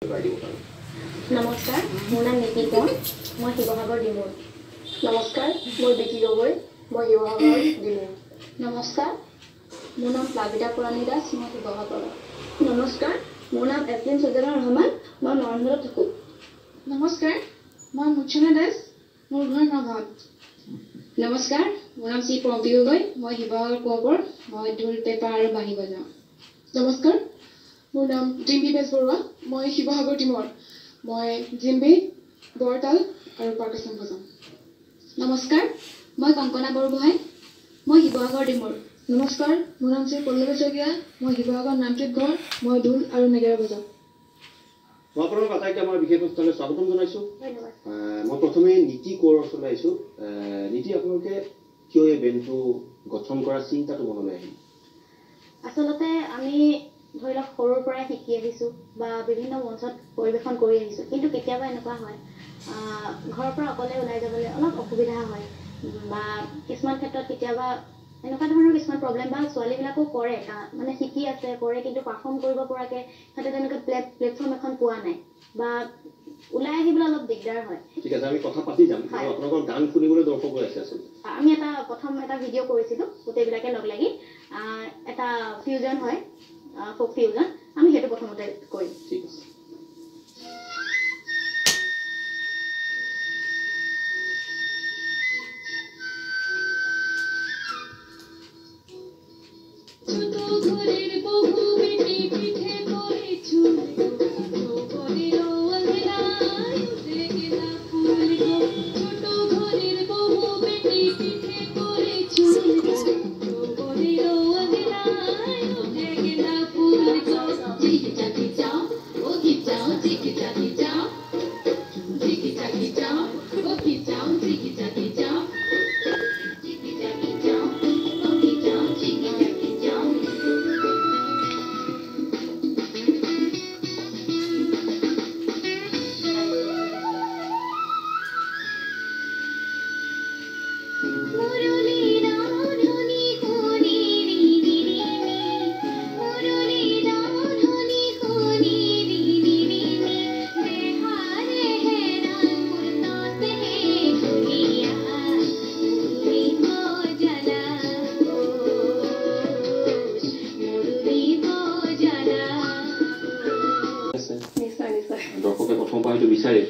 নমস্কাৰ, মোৰ নাম নীতি কোঁৱৰ, মই শিৱসাগৰ ডিমৌৰ। নমস্কাৰ, মই বিকি গগৈ, মই শিৱসাগৰ ডিমৌৰ। নমস্কাৰ, মোৰ নাম প্লাবিতা পুৰাণী দাস, মই শিৱসাগৰৰ। নমস্কাৰ, মোৰ নাম এপ্ৰিন সজনা ৰহমান, মই নৰসিংহত থাকোঁ। নমস্কাৰ, মই মুচনা দাস, মোৰ ঘৰ নগাঁৱত। নমস্কাৰ, মোৰ নাম শ্ৰী পম্পী গগৈ, মই শিৱসাগৰ কোঁৱৰ, মই ঢোল পেঁপা আৰু বাঁহী বজাওঁ। নমস্কাৰ, মোৰ নাম ডিম্পী বেজ বৰুৱা, মই শিৱসাগৰ ডিমৌৰ। মই জিম্বি, বৰতাল আৰু পাৰ্কাছন বজাওঁ। নমস্কাৰ, মই কংকনা বৰগোহাঁই, মই শিৱসাগৰ ডিমৌৰ। নমস্কাৰ, মোৰ নাম শ্ৰী পল্লৱী শইকীয়া, মই শিৱসাগৰ নামটিত ঘৰ, মই ঢোল আৰু নেগেৰা বজাওঁ। মই আপোনালোক আটাইকে আমাৰ বিশেষ অনুষ্ঠানলৈ স্বাগতম জনাইছোঁ। ধন্যবাদ। মই প্ৰথমে নীতি কোঁৱৰৰ ওচৰলৈ আহিছোঁ। নীতি, আপোনালোকে কিয় এই বেণ্ডটো গঠন কৰাৰ চিন্তাটো মনলৈ আহিল? আচলতে আমি ধৰি লওক সৰুৰ পৰাই শিকি আহিছোঁ বা বিভিন্ন মঞ্চত পৰিৱেশন কৰি আহিছোঁ, কিন্তু কেতিয়াবা এনেকুৱা হয় ঘৰৰ পৰা অকলে ওলাই যাবলৈ অলপ অসুবিধা হয় বা কিছুমান ক্ষেত্ৰত কেতিয়াবা এনেকুৱা ধৰণৰ কিছুমান প্ৰব্লেম বা ছোৱালীবিলাকো কৰে, মানে শিকি আছে কৰে, কিন্তু পাৰফৰ্ম কৰিব পৰাকৈ সিহঁতে তেনেকৈ প্লেটফৰ্ম এখন পোৱা নাই বা ওলাই আহিবলৈ অলপ দিগদাৰ হয়। ঠিক আছে, আমি কথা পাতি যাম। আপোনালোকৰ গান শুনিবলৈ দৰ্শক হৈ আছে আচলতে। আমি প্ৰথম এটা ভিডিঅ' কৰিছিলোঁ গোটেইবিলাকে লগ লাগি, এটা ফিউজন হয়, ফ'ক ফিউজন, আমি সেইটো প্ৰথমতে কৰিম। ঠিক আছে। দৰ্শকে প্ৰথমবাৰ হয়তো বিচাৰে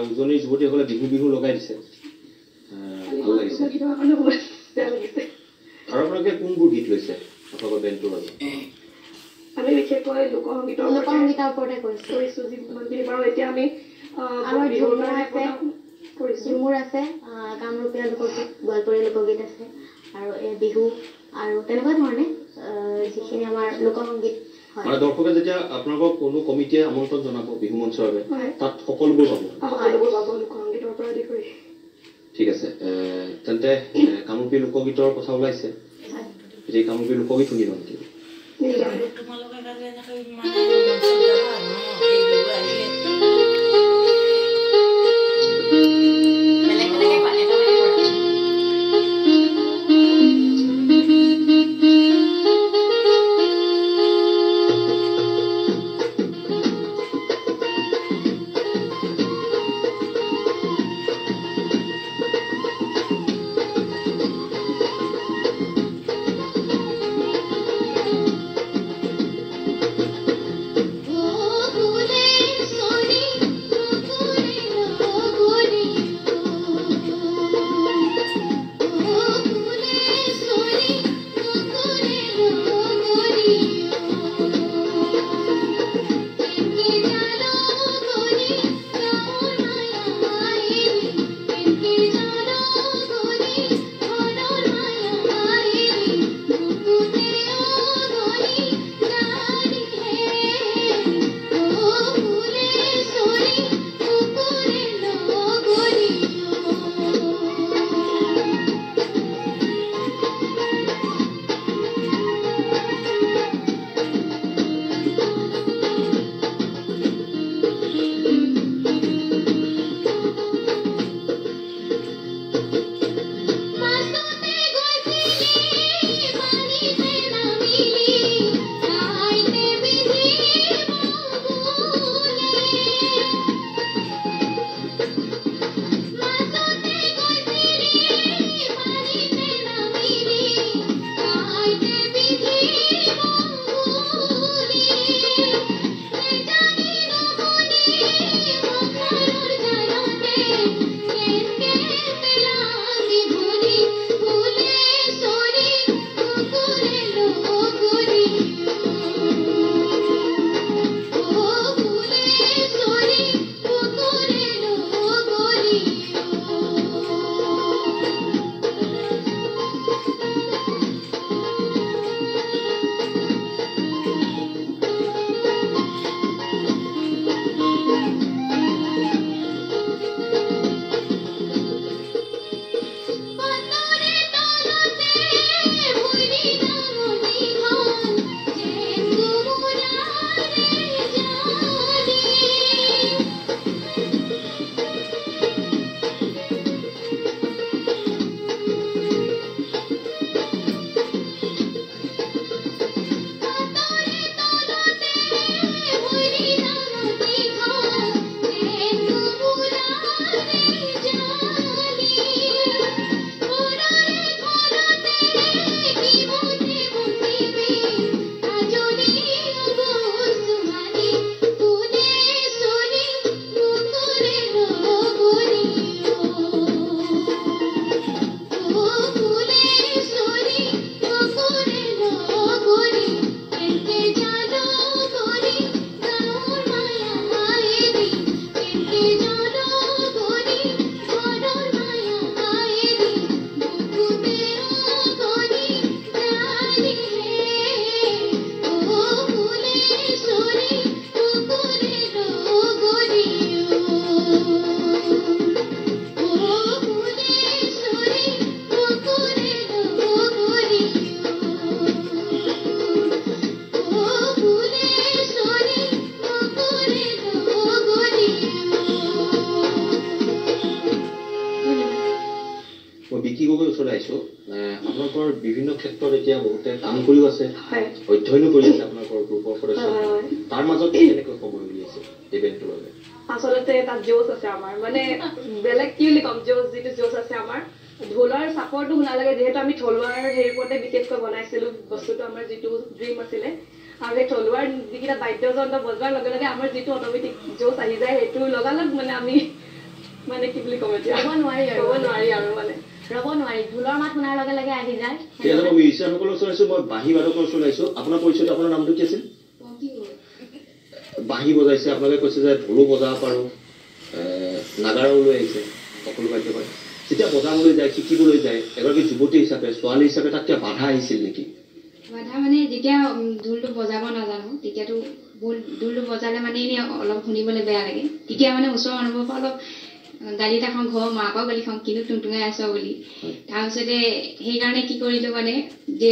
উজনিৰ যুৱতীসকলে বিহু লগাই দিছে ভাল লাগিছে আৰু আপোনালোকে কোনবোৰ গীত লৈছে আপোনালোকৰ বেণ্ডটোৰ বাবে আমি বিশেষকৈ লোকসংগীতৰ ওপৰতে কৰিছোঁ যিমানখিনি পাৰোঁ এতিয়া আমি আমাৰ ঝুমুৰ আছে কামৰূপীয়া লোকগীত গোৱালপৰীয়া লোকগীত আছে আৰু বিহু আৰু তেনেকুৱা ধৰণে যিখিনি আমাৰ লোকসংগীত মানে দৰ্শকে যেতিয়া আপোনালোকক কোনো কমিটিয়ে আমন্ত্ৰণ জনাব বিহু মঞ্চৰ বাবে তাত সকলোবোৰ পাব লোকসংগীতৰ পৰা আদি কৰি ঠিক আছে তেন্তে কামৰূপী লোকগীতৰ কথা ওলাইছে যে কামৰূপী লোকগীত শুনিব নেকি তোমালোকে কাজে এনেকৈ মানে মঞ্চত যাবা এই বিহু আহিলে আপোনালোকৰ বিভিন্ন ক্ষেত্ৰত এতিয়া বহুতে কাম কৰিও আছে অধ্যয়নো কৰি আছে আপোনালোকৰ গ্ৰুপৰ সদস্য তাৰ মাজত কেনেকৈ সময় উলিয়াইছে ইভেন্টৰ বাবে আচলতে এটা জোচ আছে আমাৰ মানে বেলেগ কি বুলি কম যিটো জোচ আছে আমাৰ ঢোলৰ চাপৰটো শুনা লাগে যিহেতু আমি থলুৱাৰ হেৰি ওপৰতে বিশেষকৈ বনাইছিলোঁ বস্তুটো আমাৰ যিটো ড্ৰিম আছিলে আৰু সেই থলুৱাৰ যিকেইটা বাদ্যযন্ত্ৰ বজোৱাৰ লগে লগে আমাৰ যিটো অট'মেটিক জোচ আহি যায় সেইটো লগালগ মানে আমি মানে কি বুলি ক'ম এতিয়া ৰ'ব নোৱাৰি আৰু ক'ব নোৱাৰি আৰু মানে ৰ'ব নোৱাৰি ঢোলৰ মাত শুনাৰ লগে লগে আহি যায় ঠিক আছে মই মিউজিচিয়ানসকলৰ ওচৰত আহিছোঁ মই বাঁহী বাদকৰ ওচৰত আহিছোঁ আপোনাৰ পৰিচয়টো আপোনাৰ নামটো কি আছিল বাঁহী বজাইছে আপোনালোকে কৈছে যে ঢোলো বজাব পাৰোঁ নাগাৰাও লৈ আহিছে সকলো বাদ্য কৰে যেতিয়া বজাবলৈ যায় শিকিবলৈ যায় এগৰাকী যুৱতী হিচাপে ছোৱালী হিচাপে তাত কিয় বাধা আহিছিল নেকি বাধা মানে যেতিয়া ঢোলটো বজাব নাজানো তেতিয়াতো ঢোলটো বজালে মানে এনেই অলপ শুনিবলৈ বেয়া লাগে তেতিয়া মানে ওচৰৰ মানুহবোৰৰ পৰা অলপ গালি এটা খাওঁ ঘৰৰ মাকৰ গালি খাওঁ কিন্তু টুংটুঙাই আছ বুলি তাৰপিছতে সেইকাৰণে কি কৰিলোঁ মানে যে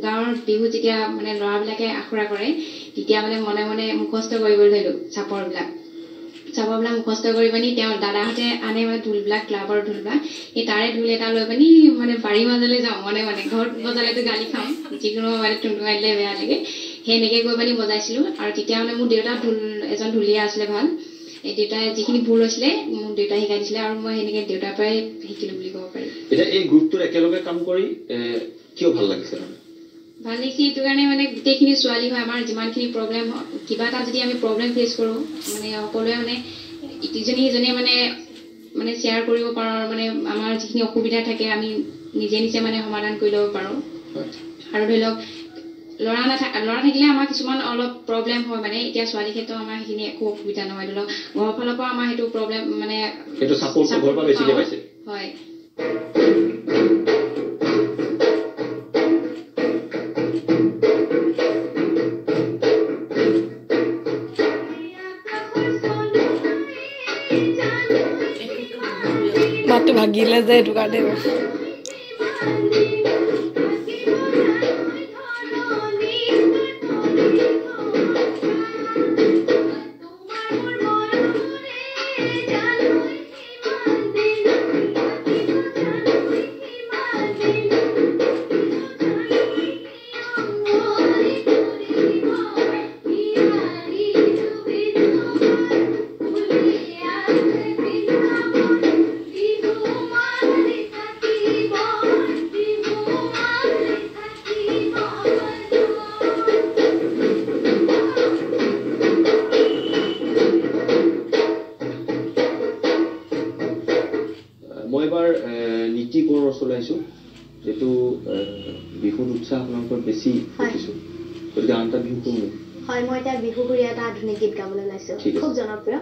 গাঁৱৰ বিহু যেতিয়া মানে ল'ৰাবিলাকে আখৰা কৰে তেতিয়া মানে মনে মনে মুখস্থ কৰিবলৈ ধৰিলোঁ চাপৰবিলাক মুখস্থ কৰি পানি তেওঁ দাদাহঁতে আনে মানে ঢোলবিলাক ক্লাবৰ ঢোলবিলাক সেই তাৰে ঢোল এটা লৈ পানি মানে বাৰীৰ মাজলৈ যাওঁ মানে ঘৰত বজালেতো গালি খাওঁ যিকোনো মানে টুংটুঙাই দিলে বেয়া লাগে সেনেকৈ গৈ পানি বজাইছিলোঁ আৰু তেতিয়া মানে মোৰ দেউতা এজন ঢুলীয়া আছিলে ভাল এই দেউতাই যিখিনি ভুল হৈছিলে মোৰ দেউতাই শিকাই দিছিলে আৰু মই সেনেকৈ দেউতাৰ পৰাই শিকিলোঁ বুলি ক'ব পাৰি এতিয়া এই গ্ৰুপটোত একেলগে কাম কৰি কিয় ভাল লাগিছে ভাল লাগিছে এইটো কাৰণে মানে গোটেইখিনি ছোৱালী হয় আমাৰ যিমানখিনি প্ৰব্লেম কিবা এটা যদি আমি প্ৰব্লেম ফেচ কৰোঁ মানে সকলোৱে মানে ইজনী সিজনীয়ে মানে শ্বেয়াৰ কৰিব পাৰোঁ আৰু মানে আমাৰ যিখিনি অসুবিধা থাকে আমি নিজে নিজে মানে সমাধান কৰি ল'ব পাৰোঁ আৰু ধৰি লওক ল'ৰা থাকিলে আমাৰ কিছুমান অলপ প্ৰব্লেম হয় মানে এতিয়া ছোৱালীৰ ক্ষেত্ৰত আমাৰ সেইখিনি একো অসুবিধা নহয় ধৰি লওক ঘৰৰ ফালৰ পৰা আমাৰ সেইটো প্ৰব্লেম মানে হয় মাতটো ভাগিলে যে এইটো কাৰণে যেটো বিহুৰ উৎসাহ আপোনালোকৰ বেছি দেখিছোঁ গতিকে আনটা বিহু কোন হয় মই এটা বিহু কৰি এটা আধুনিক গীত গাবলৈ ওলাইছোঁ খুব জনপ্ৰিয়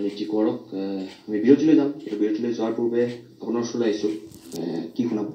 নীতি কৰক আমি বিৰতিলৈ যাম এই বিৰতিলৈ যোৱাৰ পূৰ্বে আপোনাৰ ওচৰলৈ আহিছোঁ কি শুনাব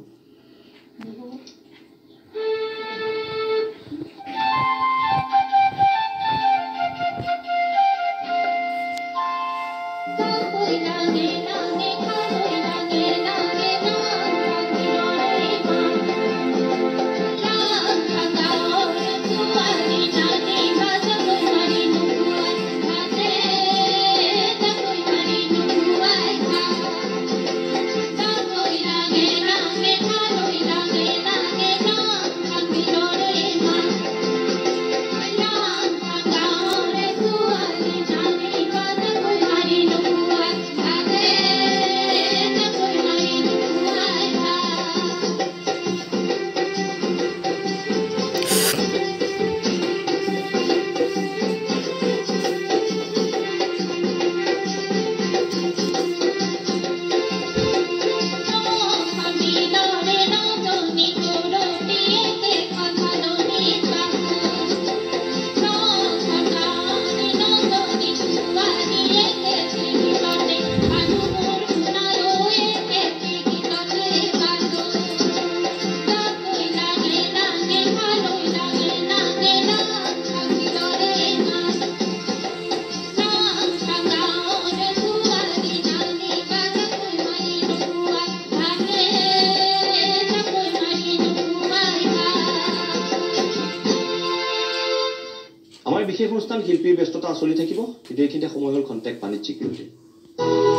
বিশেষ অনুষ্ঠান শিল্পীৰ ব্যস্ততা চলি থাকিব কিন্তু এইখিনিতে সময় হ'ল কণ্টেক্ট বাণিজ্যিক বিৰতি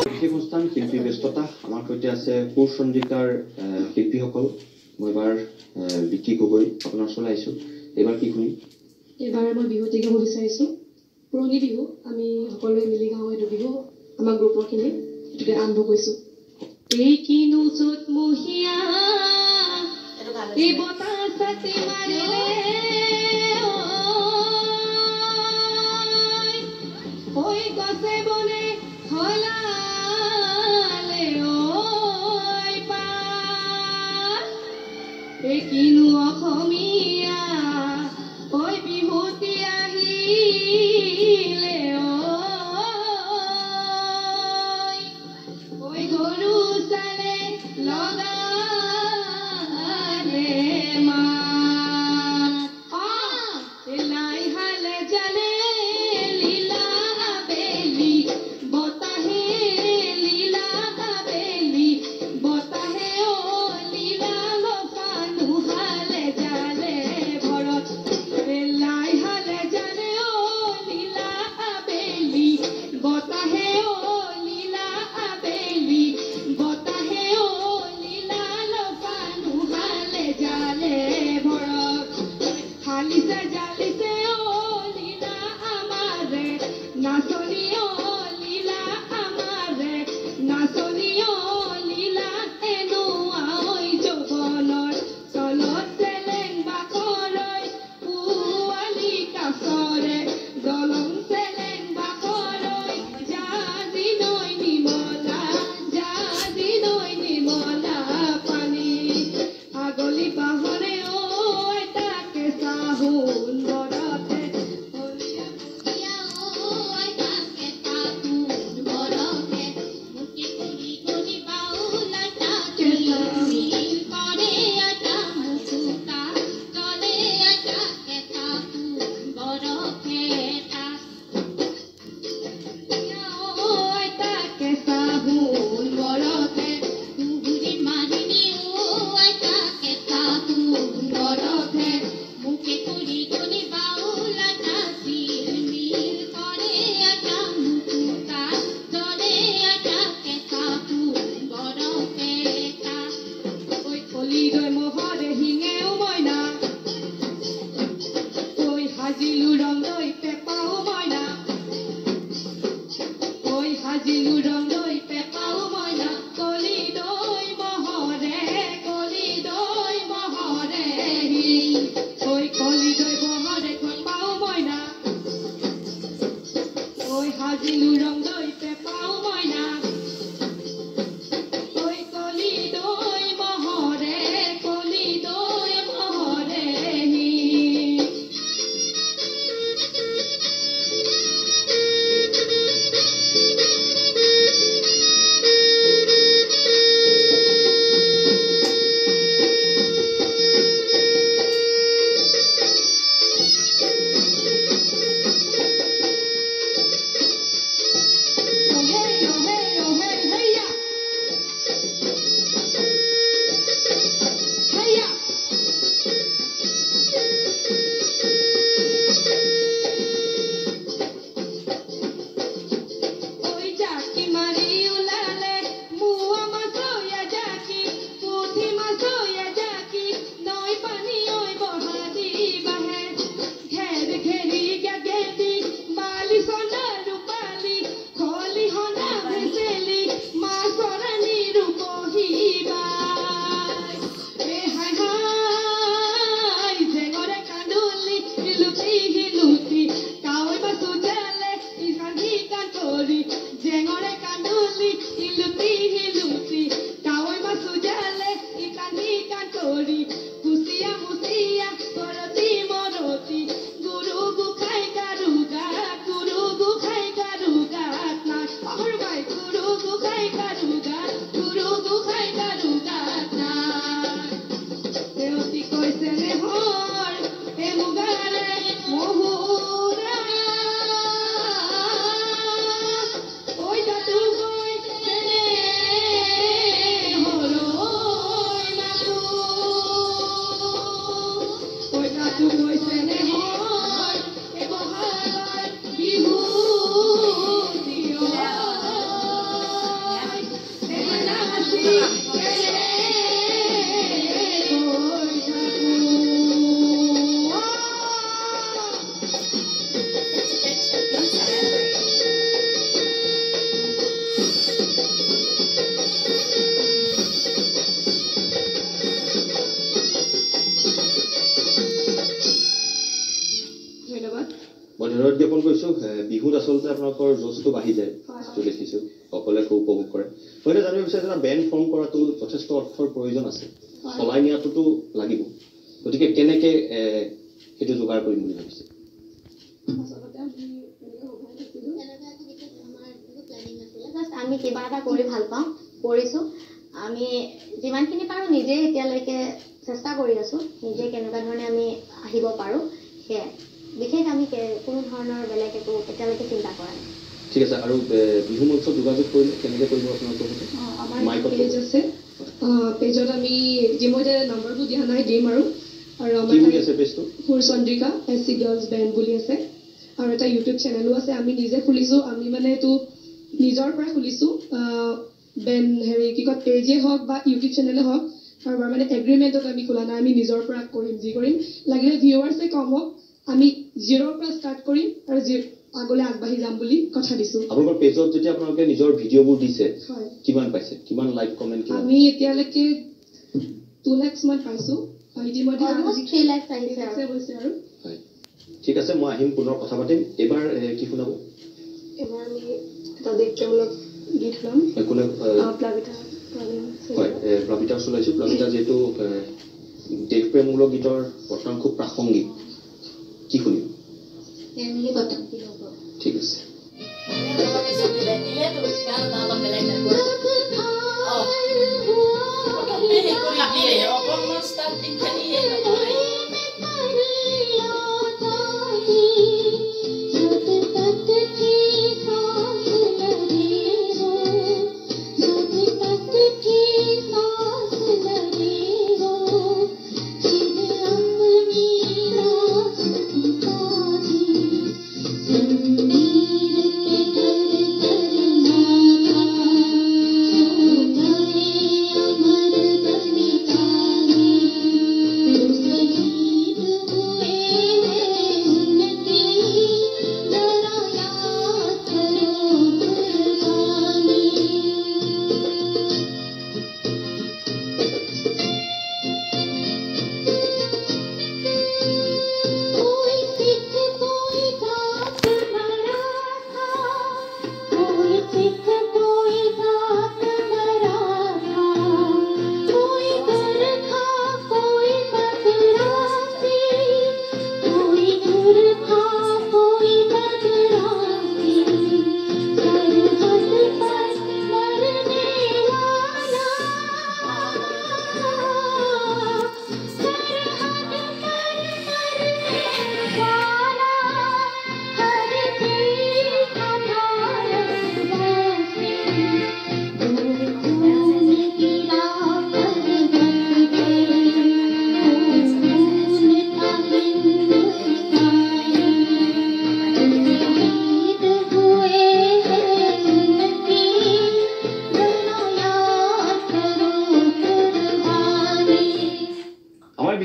বিশেষ অনুষ্ঠান শিল্পীৰ ব্যস্ততা আমাৰ সৈতে আছে সুৰ চন্দ্ৰিকাৰ শিল্পীসকল মই এবাৰ বিকি গগৈ আপোনাৰ ওচৰলৈ আহিছোঁ এইবাৰ কি শুনিম এইবাৰ মই বিহুটি গাব বিচাৰিছোঁ পুৰণি বিহু আমি সকলোৱে মিলি গাওঁ এইটো বিহু আমাৰ গ্ৰুপৰখিনি এইটোকে আৰম্ভ কৰিছোঁ এই কিনো চ'ত মহীয়া এই বতাহ ছাতি মাৰিলে ঐ গছে বনে হলালে ঐ পাত এই কিনো অসমীয়া ঐ বিহুতি আহিলে ঐ গৰু চালে লগালে মাত লাই হালে জালে লীলা আবেলি বতাহে লীলা আবেলি বতাহে ও লীলা লফানু হালে জালে ভৰত লাই হালে জালে ও লীলা আবেলি বতাহে ও লীলা আবেলি বতাহে ও লীলা লফানু হালে জালে ভৰত হালিছে জালিছে ও লীলা আমাৰে নাচনি ও লীলা আমাৰে নাচনি ও লীলা এনুৱা ঐ যৌৱনৰ তলত চেলেং বাখৰৈ পোৱালি কাছৰে দলং চেলেং বাখৰৈ জাজি নৈ নিমলা পানী আগলি পাহৰে ঐ তাকে চাহোন বৰতে হলিয়া বিয়াটো গৈছে নে হয় এই বহাগৰ বিহু মই ধন্যবাদ জ্ঞাপন কৰিছোঁ বিহুত আচলতে আপোনালোকৰ জোচটো বাঢ়ি যায় যিটো দেখিছোঁ সকলোৱে খুব উপভোগ কৰে মই এতিয়া জানিব বিচাৰিছোঁ এটা বেণ্ড ফৰ্ম কৰাটো যথেষ্ট অৰ্থৰ প্ৰয়োজন আছে চলাই নিয়াটোতো লাগিব গতিকে কেনেকৈ সেইটো যোগাৰ কৰিম বুলি ভাবিছে আমি কিবা এটা কৰি ভাল পাওঁ কৰিছোঁ আমি যিমানখিনি পাৰোঁ নিজেই এতিয়ালৈকে চেষ্টা কৰি আছোঁ নিজে কেনেকুৱা ধৰণে আমি আহিব পাৰোঁ সেয়াই বিশেষ আমি কোনো ধৰণৰ বেলেগ একো এতিয়ালৈকে চিন্তা কৰা নাই ঠিক আছে আৰু বিহু মঞ্চত যোগাযোগ কৰিলে কেনেকৈ কৰিব আপোনালোকৰ সৈতে আমাৰ পেজ আছে পেজত আমি মই যে নম্বৰবোৰ দিয়া নাই দিম আৰু আমাৰ আছে পেজটো সুৰচন্দ্ৰিকা SC গাৰ্লছ বেণ্ড বুলি আছে আৰু এটা ইউটিউব চেনেলো আছে আমি নিজে খুলিছোঁ আমি মানে এইটো নিজৰ পৰা খুলিছোঁ বেণ্ড হেৰি কি কয় পেজে হওক বা ইউটিউব চেনেলে হওক কাৰোবাৰ মানে এগ্ৰিমেণ্টত আমি খোলা নাই আমি নিজৰ পৰা কৰিম যি কৰিম লাগিলে ভিউৱাৰ্ছে কম হওক আমি 0ৰ পৰা ষ্টাৰ্ট কৰিম আৰু আগলৈ আগবাঢ়ি যাম বুলি কথা দিছোঁ আপোনালোকৰ পেজত যেতিয়া আপোনালোকে নিজৰ ভিডিঅ'বোৰ দিছে হয় কিমান পাইছে কিমান লাইক কমেণ্ট আমি এতিয়ালৈকে 2 লাখ মান পাইছোঁ ইতিমধ্যে 3 লাখ আহিছে আৰু হয় ঠিক আছে মই আহিম পুনৰ কথা পাতিম এইবাৰ কি শুনাব এবাৰ আমি এটা দেশপ্ৰেমূলক গীত শুনাম হয় প্লাবিতা চলাইছোঁ প্লাবিতা যিহেতু দেশপ্ৰেমমূলক গীতৰ বৰ্তমান খুব প্ৰাসংগিক কি শুনিম ঠিক আছে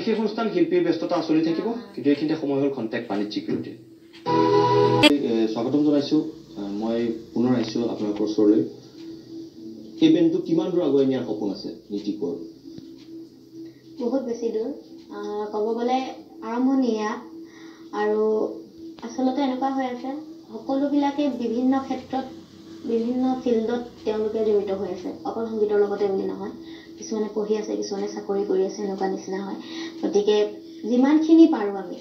বিশেষ অনুষ্ঠান শিল্পীৰ ব্যস্ততা চলি থাকিব কিন্তু এইখিনিতে সময় হ'ল কণ্টেক্ট বাণিজ্যিক বিৰতি স্বাগতম জনাইছোঁ মই পুনৰ আহিছোঁ আপোনালোকৰ ওচৰলৈ এই বেণ্ডটো কিমান দূৰ আগুৱাই নিয়াৰ সপোন আছে নীতিকৰ বহুত বেছি দূৰ ক'ব গ'লে আৰম্ভণীয়া আৰু আচলতে এনেকুৱা হৈ আছে সকলোবিলাকে বিভিন্ন ক্ষেত্ৰত বিভিন্ন ফিল্ডত তেওঁলোকে জড়িত হৈ আছে অকল সংগীতৰ লগতে বুলি নহয় কিছুমানে পঢ়ি আছে কিছুমানে চাকৰি কৰি আছে এনেকুৱা নিচিনা হয় গতিকে যিমানখিনি পাৰোঁ আমি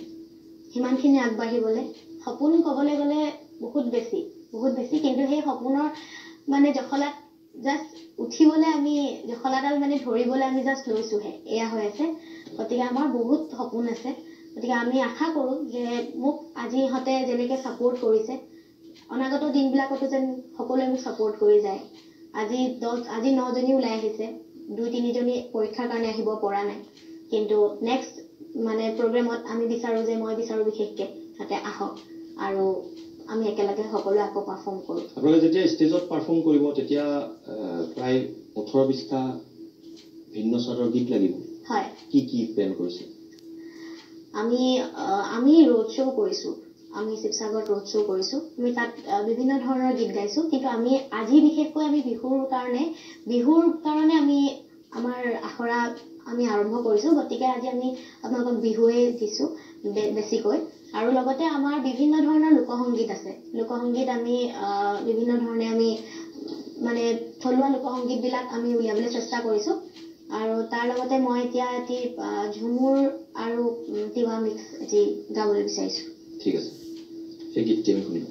সিমানখিনি আগবাঢ়িবলৈ সপোন ক'বলৈ গ'লে বহুত বেছি কিন্তু সেই সপোনৰ মানে জখলাত জাষ্ট উঠিবলৈ আমি জখলাডাল মানে ধৰিবলৈ আমি জাষ্ট লৈছোঁহে এয়া হৈ আছে গতিকে আমাৰ বহুত সপোন আছে গতিকে আমি আশা কৰোঁ যে মোক আজি ইহঁতে যেনেকৈ ছাপোৰ্ট কৰিছে অনাগত দিনবিলাকতো যেন সকলোৱে মোক ছাপোৰ্ট কৰি যায় আজি 9জনী ওলাই আহিছে 2-3জনী পৰীক্ষাৰ কাৰণে আহিব পৰা নাই কিন্তু নেক্সট মানে প্ৰগ্ৰেমত আমি বিচাৰোঁ যে মই বিচাৰোঁ বিশেষকৈ যাতে আহক আৰু আমি একেলগে সকলোৱে আকৌ পাৰফৰ্ম কৰোঁ। আপোনালোকে যেতিয়া ষ্টেজত পাৰফৰ্ম কৰিব তেতিয়া প্ৰায় 18-20টা ভিন্ন স্বৰৰ গীত লাগিব। হয়। কি কি প্লেন কৰিছে? আমি ৰোড শ্ব' কৰিছোঁ। আমি শিৱসাগৰত ৰোড শ্ব' কৰিছোঁ। আমি তাত বিভিন্ন ধৰণৰ গীত গাইছোঁ। কিন্তু আমি আজি বিশেষকৈ আমি বিহুৰ কাৰণে আমি আমাৰ আখৰা আমি আৰম্ভ কৰিছোঁ। গতিকে আজি আমি আপোনালোকক বিহুৱে দিছোঁ বেছিকৈ। আৰু লগতে আমাৰ বিভিন্ন ধৰণৰ লোকসংগীত আছে। লোকসংগীত আমি বিভিন্ন ধৰণে আমি মানে থলুৱা লোকসংগীতবিলাক আমি উলিয়াবলৈ চেষ্টা কৰিছোঁ। আৰু তাৰ লগতে মই এতিয়া এটি ঝুমুৰ আৰু তিৱা মিক্স এটি গাবলৈ বিচাৰিছোঁ। ঠিক আছে, সেই গীতটি আমি শুনিম।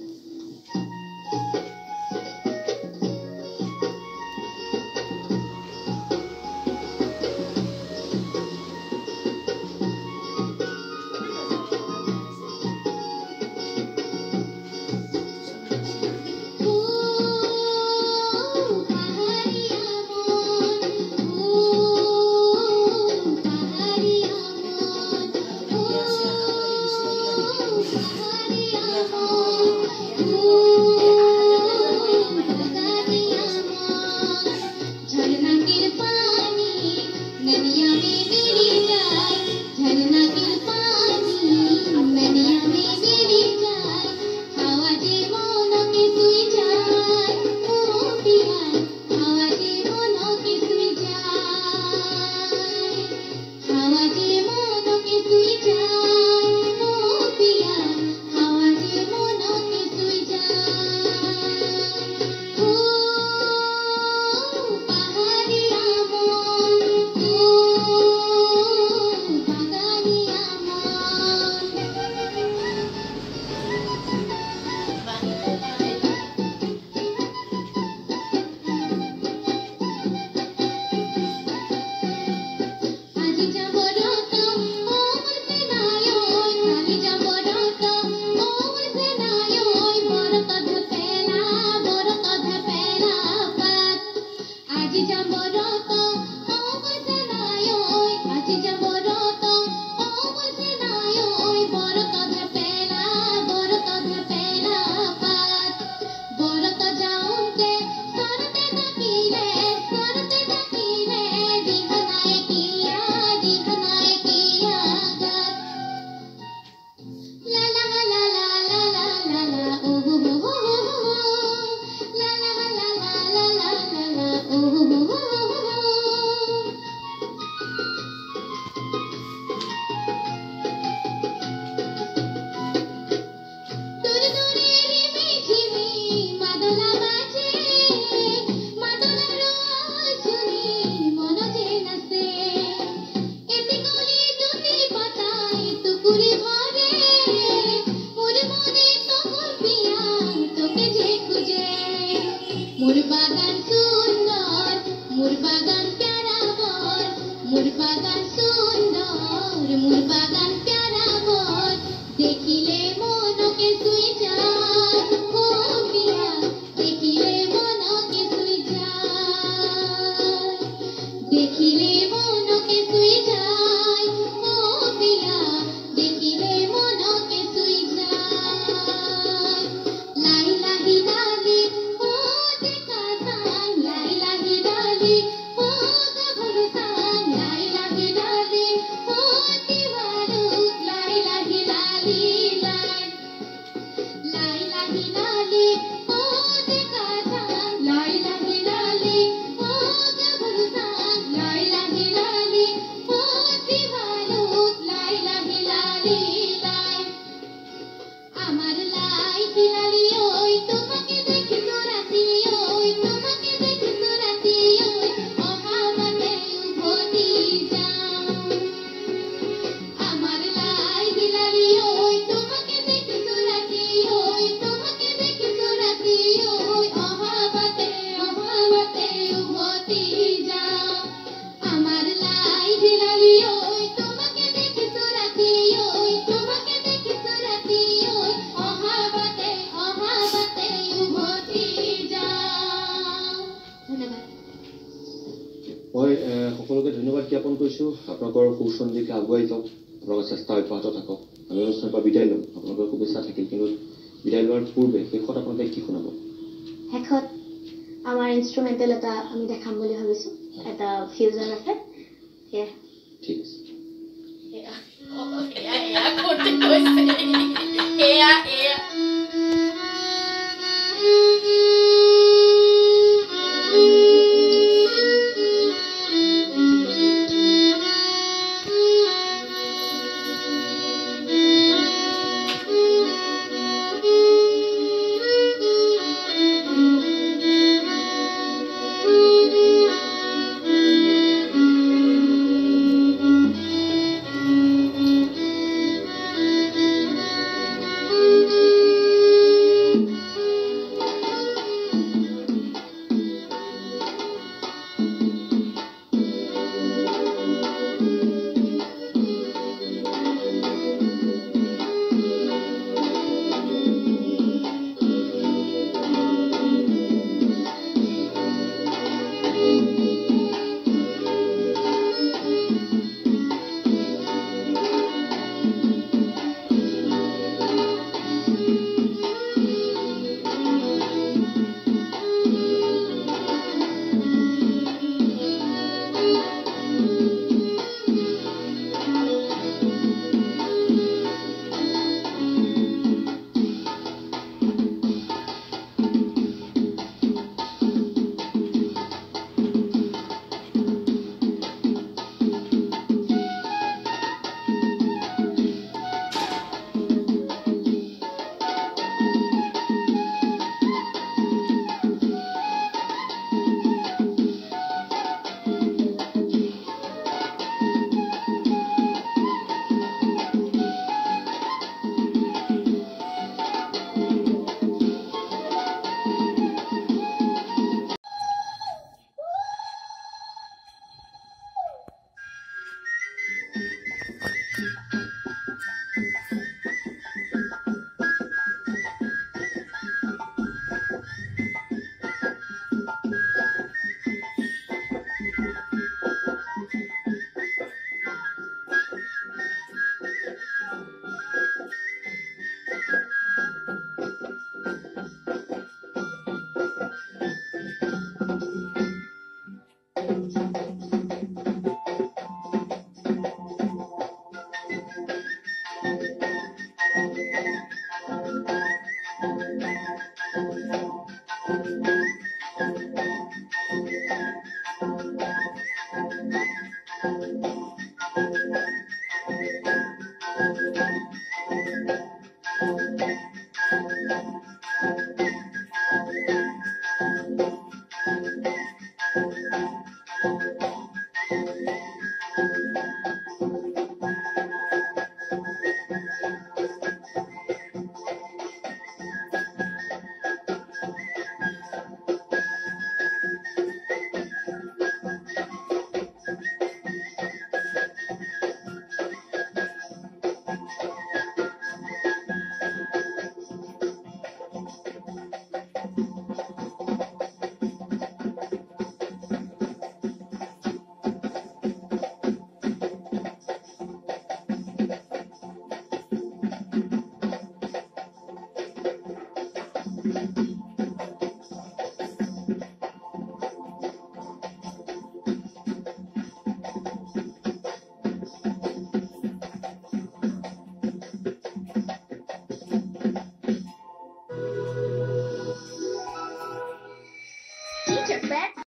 সকলোকে ধন্যবাদ জ্ঞাপন কৰিছোঁ। আপোনালোকৰ সুসন্দিকে আগুৱাই যাওক, আপোনালোকৰ চেষ্টা অব্যাহত থাকক আমি অনুষ্ঠানৰ পৰা বিদায় ল'ম আপোনালোকৰ শুভেচ্ছা থাকিল কিন্তু বিদায় লোৱাৰ পূৰ্বে শেষত আপোনালোকে কি শুনাব শেষত আমাৰ ইনষ্ট্ৰুমেণ্টেল এটা আমি দেখাম বুলি ভাবিছোঁ এটা ফিউজন আছে সেয়া ঠিক আছে